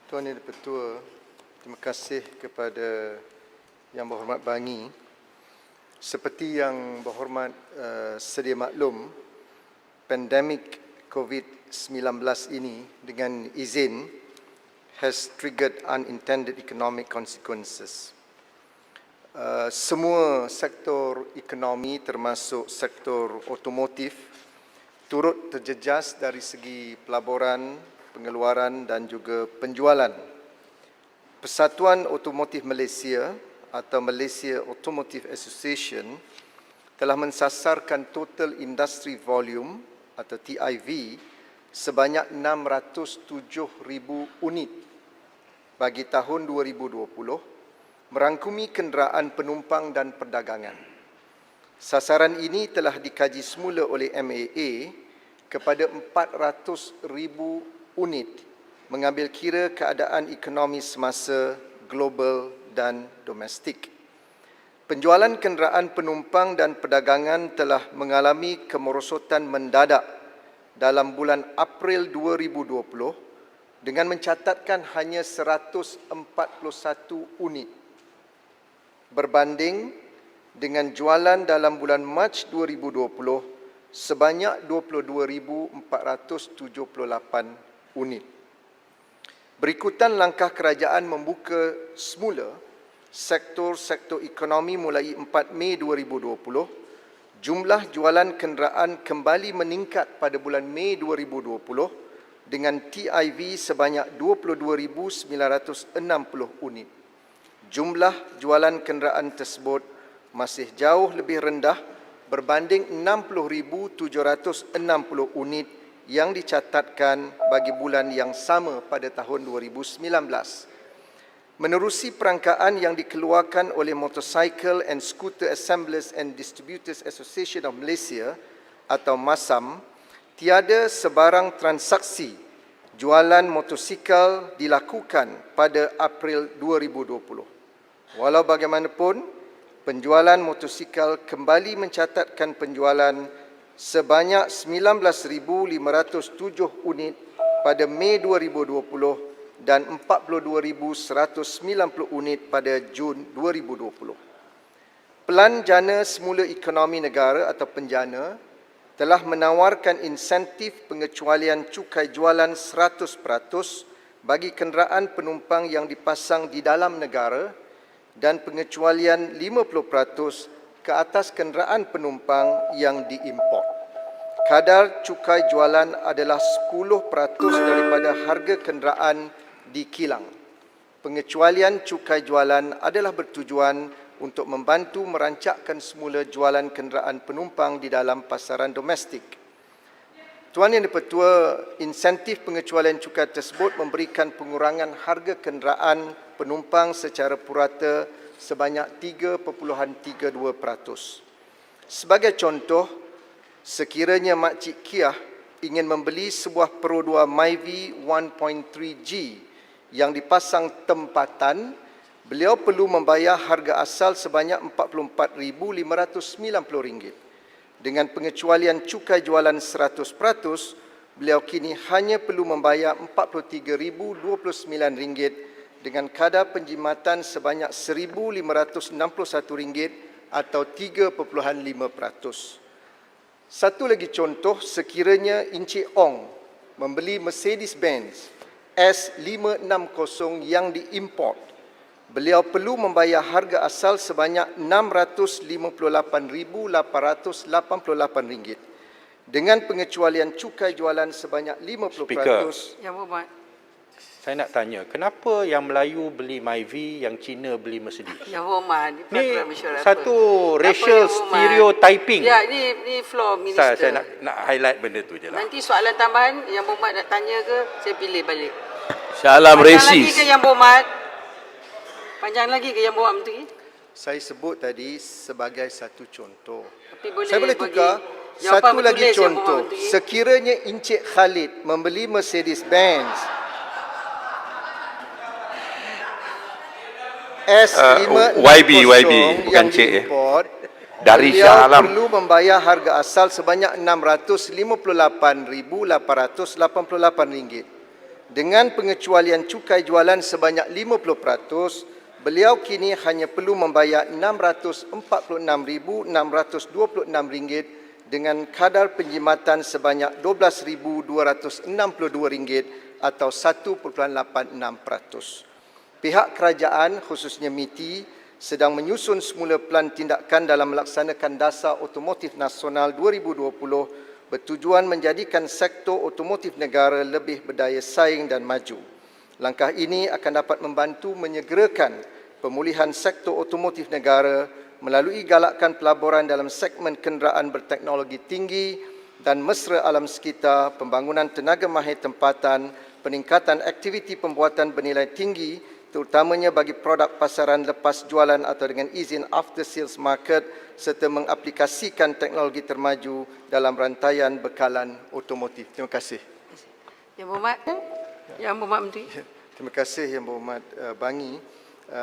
Tuan Yang Dipertua, terima kasih kepada Yang Berhormat Bangi. Seperti Yang Berhormat sedia maklum, pandemik COVID-19 ini dengan izin has triggered unintended economic consequences. Semua sektor ekonomi termasuk sektor otomotif turut terjejas dari segi pelaburan, pengeluaran dan juga penjualan. Persatuan Otomotif Malaysia atau Malaysia Automotive Association telah mensasarkan total industry volume atau TIV sebanyak 607,000 unit bagi tahun 2020, merangkumi kenderaan penumpang dan perdagangan. Sasaran ini telah dikaji semula oleh MAA kepada 400,000 unit, mengambil kira keadaan ekonomi semasa global dan domestik. Penjualan kenderaan penumpang dan perdagangan telah mengalami kemerosotan mendadak dalam bulan April 2020 dengan mencatatkan hanya 141 unit berbanding dengan jualan dalam bulan Mac 2020 sebanyak 22,478 unit. Berikutan langkah kerajaan membuka semula sektor-sektor ekonomi mulai 4 Mei 2020, jumlah jualan kenderaan kembali meningkat pada bulan Mei 2020 dengan TIV sebanyak 22,960 unit. Jumlah jualan kenderaan tersebut masih jauh lebih rendah berbanding 60,760 unit yang dicatatkan bagi bulan yang sama pada tahun 2019. Menerusi perangkaan yang dikeluarkan oleh Motorcycle and Scooter Assemblers and Distributors Association of Malaysia atau MASAM, tiada sebarang transaksi jualan motosikal dilakukan pada April 2020. Walau bagaimanapun, penjualan motosikal kembali mencatatkan penjualan sebanyak 19,507 unit pada Mei 2020 dan 42,190 unit pada Jun 2020. Pelan Jana Semula Ekonomi Negara atau Penjana telah menawarkan insentif pengecualian cukai jualan 100% bagi kenderaan penumpang yang dipasang di dalam negara dan pengecualian 50% ke atas kenderaan penumpang yang diimport. Kadar cukai jualan adalah 10% daripada harga kenderaan di kilang. Pengecualian cukai jualan adalah bertujuan untuk membantu merancakkan semula jualan kenderaan penumpang di dalam pasaran domestik. Tuan Yang Dipertua, insentif pengecualian cukai tersebut memberikan pengurangan harga kenderaan penumpang secara purata sebanyak 3.32%. Sebagai contoh, sekiranya Makcik Kiah ingin membeli sebuah Pro 2 Myvi 1.3G yang dipasang tempatan, beliau perlu membayar harga asal sebanyak RM44,590. Dengan pengecualian cukai jualan 100%, beliau kini hanya perlu membayar RM43,029 dengan kadar penjimatan sebanyak RM1,561 atau 3.5%. Satu lagi contoh, sekiranya Encik Ong membeli Mercedes-Benz S560 yang diimport, beliau perlu membayar harga asal sebanyak RM658,888 dengan pengecualian cukai jualan sebanyak 50%. Yang Berhormat, saya nak tanya, kenapa yang Melayu beli Myvi, yang Cina beli Mercedes? Yang Berhormat, Ni satu racial stereotyping. Ya, ini floor minister. Saya nak highlight benda tu je lah. Nanti soalan tambahan Yang Berhormat nak tanya ke, saya pilih balik. Salam Panjang lagi resis. ke Yang Berhormat? Panjang lagi ke Yang Berhormat Menteri? Saya sebut tadi sebagai satu contoh. Tapi boleh Saya boleh bagi tukar jawapan satu lagi bertulis, Yang contoh. Berhormat Menteri. Sekiranya Encik Khalid membeli Mercedes-Benz S560 YB, bukan yang Cik, diimport, Dari beliau Shah Alam. perlu membayar harga asal sebanyak RM658,888. Dengan pengecualian cukai jualan sebanyak 50%, beliau kini hanya perlu membayar RM646,626 dengan kadar penjimatan sebanyak RM12,262 atau 1.86%. Pihak kerajaan khususnya MITI sedang menyusun semula pelan tindakan dalam melaksanakan Dasar Otomotif Nasional 2020 bertujuan menjadikan sektor otomotif negara lebih berdaya saing dan maju. Langkah ini akan dapat membantu menyegerakan pemulihan sektor otomotif negara melalui galakan pelaburan dalam segmen kenderaan berteknologi tinggi dan mesra alam sekitar, pembangunan tenaga mahir tempatan, peningkatan aktiviti pembuatan bernilai tinggi terutamanya bagi produk pasaran lepas jualan atau dengan izin after sales market serta mengaplikasikan teknologi termaju dalam rantaian bekalan otomotif. Terima kasih. Yang Berhormat, Yang Berhormat Menteri. Terima kasih Yang Berhormat Bangi.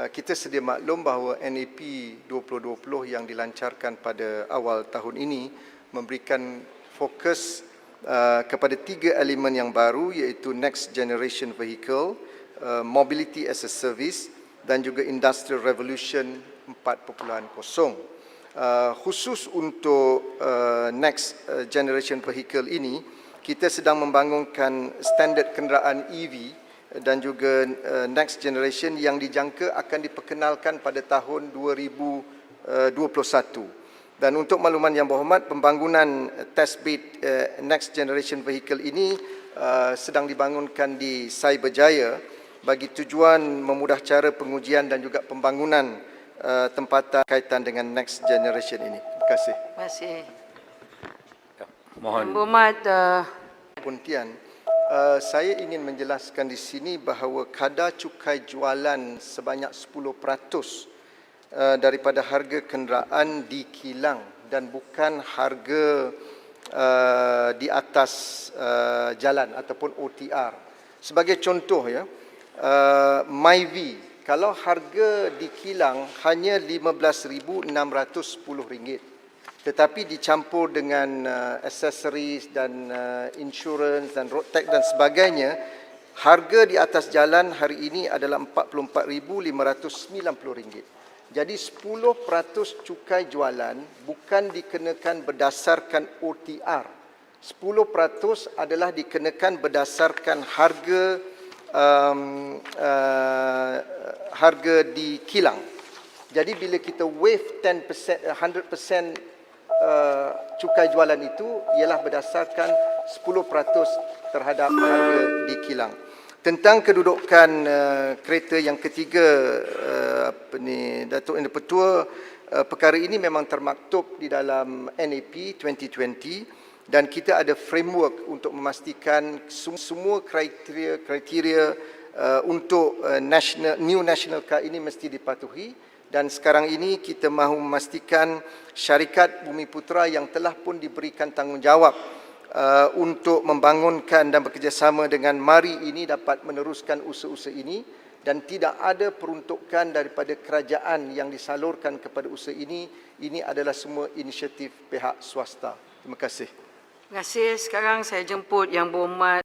Kita sedia maklum bahawa NAP 2020 yang dilancarkan pada awal tahun ini memberikan fokus kepada 3 elemen yang baru iaitu Next Generation Vehicle, Mobility as a Service dan juga Industrial Revolution 4.0. Khusus untuk Next Generation Vehicle ini, kita sedang membangunkan standard kenderaan EV dan juga Next Generation yang dijangka akan diperkenalkan pada tahun 2021. Dan untuk makluman Yang Berhormat, pembangunan test bed Next Generation Vehicle ini sedang dibangunkan di Cyberjaya bagi tujuan memudah cara pengujian dan juga pembangunan tempatan kaitan dengan Next Generation ini. Terima kasih. Terima kasih. Yang Mohon. Berhormat, Pontian, saya ingin menjelaskan di sini bahawa kadar cukai jualan sebanyak 10% daripada harga kenderaan di kilang dan bukan harga di atas jalan ataupun OTR. Sebagai contoh ya, MyV, kalau harga di kilang hanya RM15,610, tetapi dicampur dengan aksesoris dan insurans dan road tax dan sebagainya, harga di atas jalan hari ini adalah RM44,590. Jadi 10% cukai jualan bukan dikenakan berdasarkan OTR. 10% adalah dikenakan berdasarkan harga di kilang. Jadi bila kita waive 100% cukai jualan itu ialah berdasarkan 10% terhadap harga di kilang. Tentang kedudukan kereta yang ketiga, Datuk Yang Dipertua, perkara ini memang termaktub di dalam NAP 2020 dan kita ada framework untuk memastikan semua kriteria untuk new national car ini mesti dipatuhi. Dan sekarang ini kita mahu memastikan syarikat Bumiputera yang telah pun diberikan tanggungjawab untuk membangunkan dan bekerjasama dengan MARI ini dapat meneruskan usaha-usaha ini dan tidak ada peruntukan daripada kerajaan yang disalurkan kepada usaha ini. Ini adalah semua inisiatif pihak swasta. Terima kasih. terima kasih. Sekarang saya jemput Yang Berhormat